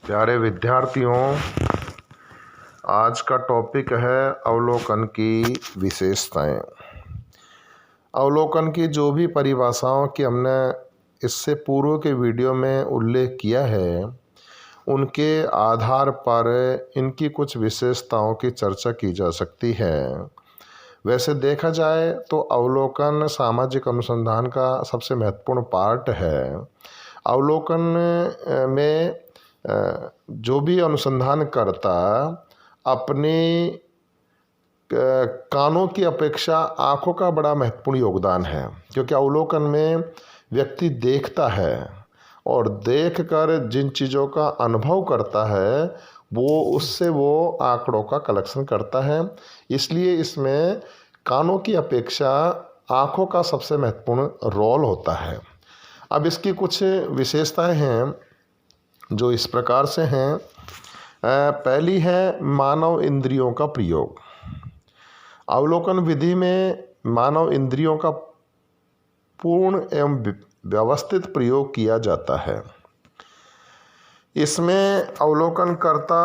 प्यारे विद्यार्थियों, आज का टॉपिक है अवलोकन की विशेषताएं। अवलोकन की जो भी परिभाषाओं की हमने इससे पूर्व के वीडियो में उल्लेख किया है, उनके आधार पर इनकी कुछ विशेषताओं की चर्चा की जा सकती है। वैसे देखा जाए तो अवलोकन सामाजिक अनुसंधान का सबसे महत्वपूर्ण पार्ट है। अवलोकन में जो भी अनुसंधान करता अपनी कानों की अपेक्षा आँखों का बड़ा महत्वपूर्ण योगदान है, क्योंकि अवलोकन में व्यक्ति देखता है और देखकर जिन चीज़ों का अनुभव करता है वो आंकड़ों का कलेक्शन करता है। इसलिए इसमें कानों की अपेक्षा आँखों का सबसे महत्वपूर्ण रोल होता है। अब इसकी कुछ विशेषताएं हैं जो इस प्रकार से हैं। पहली है मानव इंद्रियों का प्रयोग। अवलोकन विधि में मानव इंद्रियों का पूर्ण एवं व्यवस्थित प्रयोग किया जाता है। इसमें अवलोकनकर्ता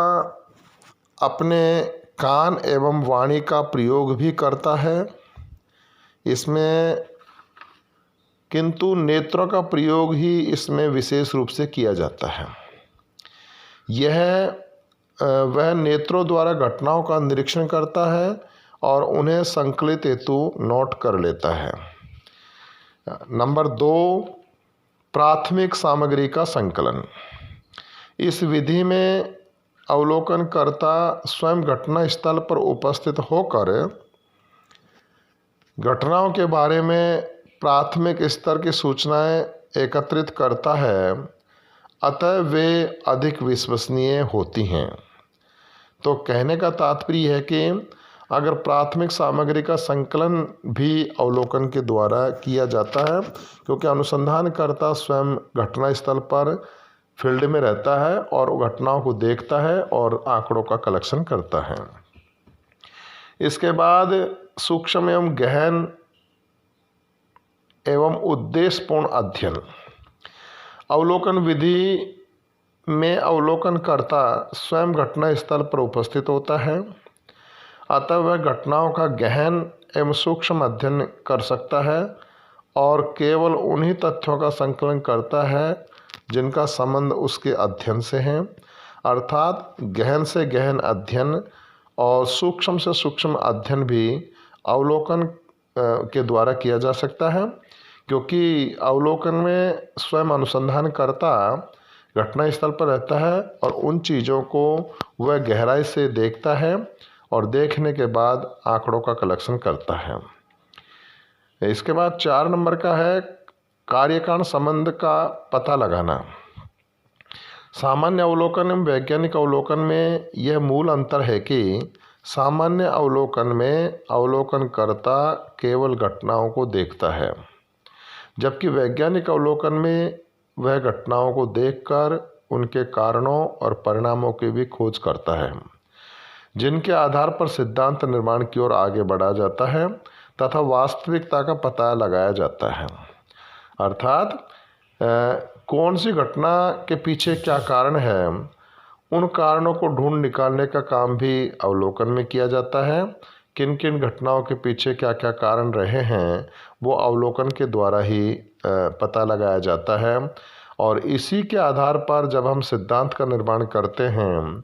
अपने कान एवं वाणी का प्रयोग भी करता है। इसमें किंतु नेत्रों का प्रयोग ही इसमें विशेष रूप से किया जाता है। वह नेत्रों द्वारा घटनाओं का निरीक्षण करता है और उन्हें संकलित हेतु नोट कर लेता है। नंबर 2, प्राथमिक सामग्री का संकलन। इस विधि में अवलोकनकर्ता स्वयं घटना स्थल पर उपस्थित होकर घटनाओं के बारे में प्राथमिक स्तर की सूचनाएं एकत्रित करता है, अतः वे अधिक विश्वसनीय होती हैं। तो कहने का तात्पर्य है कि अगर प्राथमिक सामग्री का संकलन भी अवलोकन के द्वारा किया जाता है, क्योंकि अनुसंधानकर्ता स्वयं घटना स्थल पर फील्ड में रहता है और घटनाओं को देखता है और आंकड़ों का कलेक्शन करता है। इसके बाद सूक्ष्म एवं गहन एवं उद्देश्यपूर्ण अध्ययन। अवलोकन विधि में अवलोकनकर्ता स्वयं घटना स्थल पर उपस्थित होता है, अतः वह घटनाओं का गहन एवं सूक्ष्म अध्ययन कर सकता है और केवल उन्हीं तथ्यों का संकलन करता है जिनका संबंध उसके अध्ययन से है। अर्थात गहन से गहन अध्ययन और सूक्ष्म से सूक्ष्म अध्ययन भी अवलोकन के द्वारा किया जा सकता है, क्योंकि अवलोकन में स्वयं अनुसंधान करता घटना स्थल पर रहता है और उन चीज़ों को वह गहराई से देखता है और देखने के बाद आंकड़ों का कलेक्शन करता है। इसके बाद 4 नंबर का है कार्यकारण संबंध का पता लगाना। सामान्य अवलोकन एवं वैज्ञानिक अवलोकन में यह मूल अंतर है कि सामान्य अवलोकन में अवलोकनकर्ता केवल घटनाओं को देखता है, जबकि वैज्ञानिक अवलोकन में वह घटनाओं को देखकर उनके कारणों और परिणामों की भी खोज करता है, जिनके आधार पर सिद्धांत निर्माण की ओर आगे बढ़ा जाता है तथा वास्तविकता का पता लगाया जाता है। अर्थात कौन सी घटना के पीछे क्या कारण है, उन कारणों को ढूंढ निकालने का काम भी अवलोकन में किया जाता है। किन किन घटनाओं के पीछे क्या क्या कारण रहे हैं वो अवलोकन के द्वारा ही पता लगाया जाता है, और इसी के आधार पर जब हम सिद्धांत का निर्माण करते हैं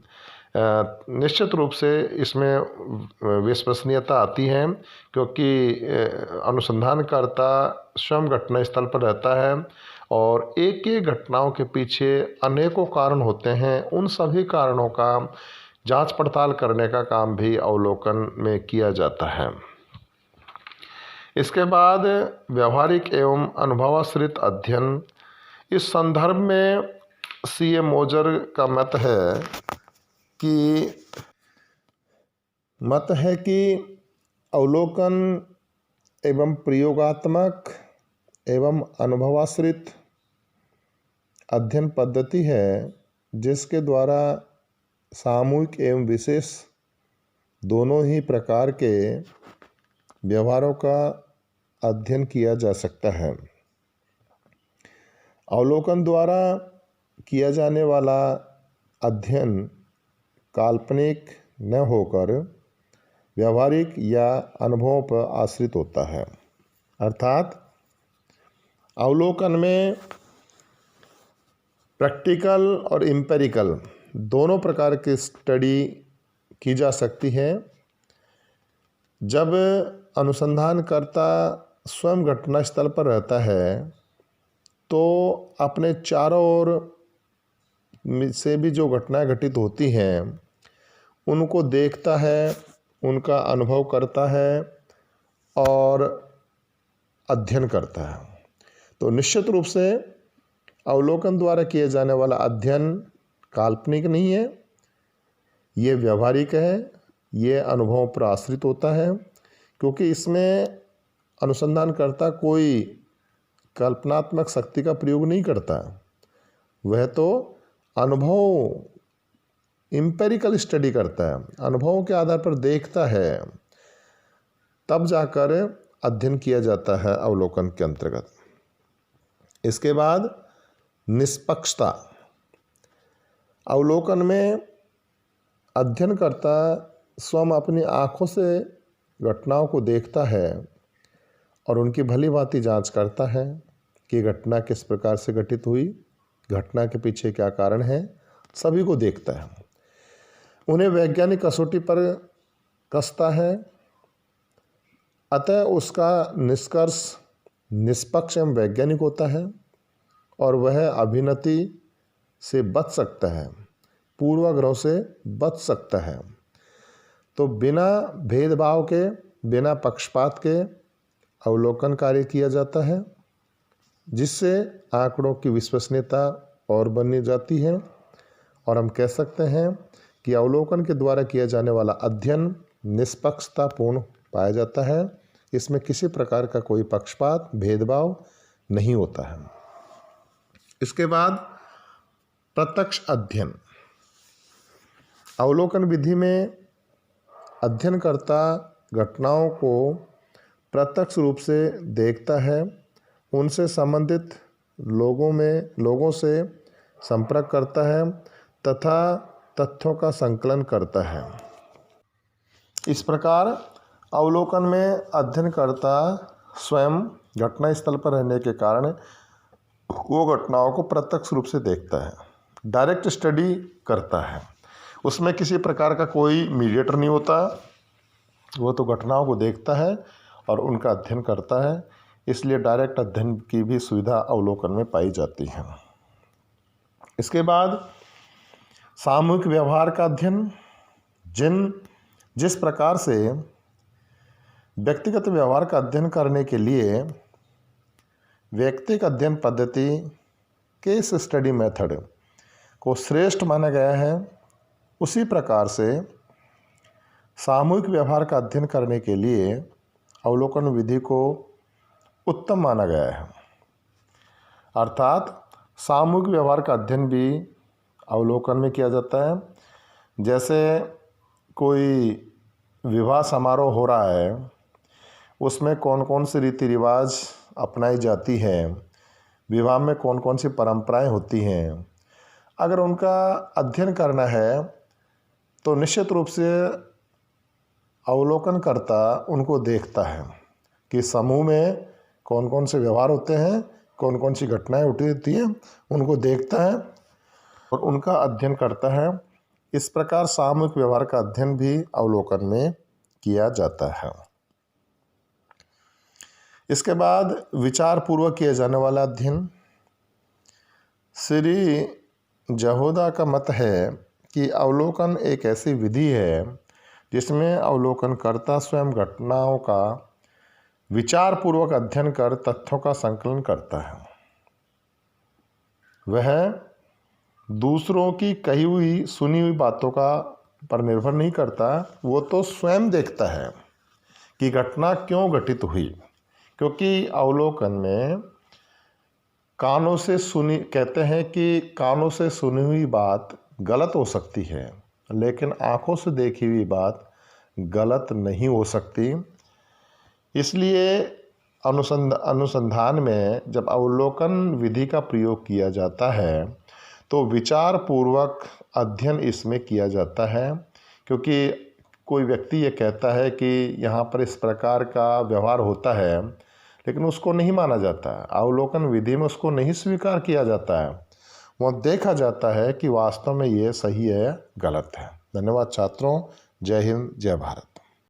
निश्चित रूप से इसमें विश्वसनीयता आती है, क्योंकि अनुसंधानकर्ता स्वयं घटना स्थल पर रहता है और एक एक घटनाओं के पीछे अनेकों कारण होते हैं। उन सभी कारणों का जांच पड़ताल करने का काम भी अवलोकन में किया जाता है। इसके बाद व्यवहारिक एवं अनुभवाश्रित अध्ययन। इस संदर्भ में C.A. मोजर का मत है कि अवलोकन एवं प्रयोगात्मक एवं अनुभवाश्रित अध्ययन पद्धति है जिसके द्वारा सामूहिक एवं विशेष दोनों ही प्रकार के व्यवहारों का अध्ययन किया जा सकता है। अवलोकन द्वारा किया जाने वाला अध्ययन काल्पनिक न होकर व्यावहारिक या अनुभवों पर आश्रित होता है। अर्थात अवलोकन में प्रैक्टिकल और एम्पिरिकल दोनों प्रकार की स्टडी की जा सकती है। जब अनुसंधानकर्ता स्वयं घटना स्थल पर रहता है तो अपने चारों ओर से भी जो घटनाएं घटित होती हैं उनको देखता है, उनका अनुभव करता है और अध्ययन करता है। तो निश्चित रूप से अवलोकन द्वारा किए जाने वाला अध्ययन काल्पनिक नहीं है, ये व्यावहारिक है, ये अनुभवों पर आश्रित होता है, क्योंकि इसमें अनुसंधानकर्ता कोई कल्पनात्मक शक्ति का प्रयोग नहीं करता। वह तो अनुभव एम्पिरिकल स्टडी करता है, अनुभवों के आधार पर देखता है, तब जाकर अध्ययन किया जाता है अवलोकन के अंतर्गत। इसके बाद निष्पक्षता। अवलोकन में अध्ययनकर्ता स्वयं अपनी आँखों से घटनाओं को देखता है और उनकी भली भांति जांच करता है कि घटना किस प्रकार से घटित हुई, घटना के पीछे क्या कारण है, सभी को देखता है, उन्हें वैज्ञानिक कसौटी पर कसता है। अतः उसका निष्कर्ष निष्पक्ष एवं वैज्ञानिक होता है और वह अभिनति से बच सकता है, पूर्वाग्रह से बच सकता है। तो बिना भेदभाव के, बिना पक्षपात के अवलोकन कार्य किया जाता है, जिससे आंकड़ों की विश्वसनीयता और बनी जाती है और हम कह सकते हैं कि अवलोकन के द्वारा किया जाने वाला अध्ययन निष्पक्षतापूर्ण पाया जाता है। इसमें किसी प्रकार का कोई पक्षपात, भेदभाव नहीं होता है। इसके बाद प्रत्यक्ष अध्ययन। अवलोकन विधि में अध्ययनकर्ता घटनाओं को प्रत्यक्ष रूप से देखता है, उनसे संबंधित लोगों से संपर्क करता है तथा तथ्यों का संकलन करता है। इस प्रकार अवलोकन में अध्ययनकर्ता स्वयं घटना स्थल पर रहने के कारण वो घटनाओं को प्रत्यक्ष रूप से देखता है, डायरेक्ट स्टडी करता है। उसमें किसी प्रकार का कोई मीडिएटर नहीं होता, वो तो घटनाओं को देखता है और उनका अध्ययन करता है। इसलिए डायरेक्ट अध्ययन की भी सुविधा अवलोकन में पाई जाती है। इसके बाद सामूहिक व्यवहार का अध्ययन। जिस प्रकार से व्यक्तिगत व्यवहार का अध्ययन करने के लिए व्यक्तिगत अध्ययन पद्धति, केस स्टडी मेथड को श्रेष्ठ माना गया है, उसी प्रकार से सामूहिक व्यवहार का अध्ययन करने के लिए अवलोकन विधि को उत्तम माना गया है। अर्थात सामूहिक व्यवहार का अध्ययन भी अवलोकन में किया जाता है। जैसे कोई विवाह समारोह हो रहा है, उसमें कौन कौन से रीति रिवाज अपनाई जाती है, विवाह में कौन कौन सी परंपराएं होती हैं, अगर उनका अध्ययन करना है तो निश्चित रूप से अवलोकनकर्ता उनको देखता है कि समूह में कौन कौन से व्यवहार होते हैं, कौन कौन सी घटनाएं होती हैं, उनको देखता है और उनका अध्ययन करता है। इस प्रकार सामूहिक व्यवहार का अध्ययन भी अवलोकन में किया जाता है। इसके बाद विचार पूर्वक किया जाने वाला अध्ययन। श्री जहोदा का मत है कि अवलोकन एक ऐसी विधि है जिसमें अवलोकनकर्ता स्वयं घटनाओं का विचार पूर्वक अध्ययन कर तथ्यों का संकलन करता है। वह दूसरों की कही हुई सुनी हुई बातों का पर निर्भर नहीं करता, वो तो स्वयं देखता है कि घटना क्यों घटित हुई। क्योंकि अवलोकन में कहते हैं कि कानों से सुनी हुई बात गलत हो सकती है, लेकिन आँखों से देखी हुई बात गलत नहीं हो सकती। इसलिए अनुसंधान में जब अवलोकन विधि का प्रयोग किया जाता है तो विचार पूर्वक अध्ययन इसमें किया जाता है, क्योंकि कोई व्यक्ति ये कहता है कि यहाँ पर इस प्रकार का व्यवहार होता है, लेकिन उसको नहीं माना जाता, अवलोकन विधि में उसको नहीं स्वीकार किया जाता है। वह देखा जाता है कि वास्तव में ये सही है गलत है। धन्यवाद छात्रों। जय हिंद, जय भारत।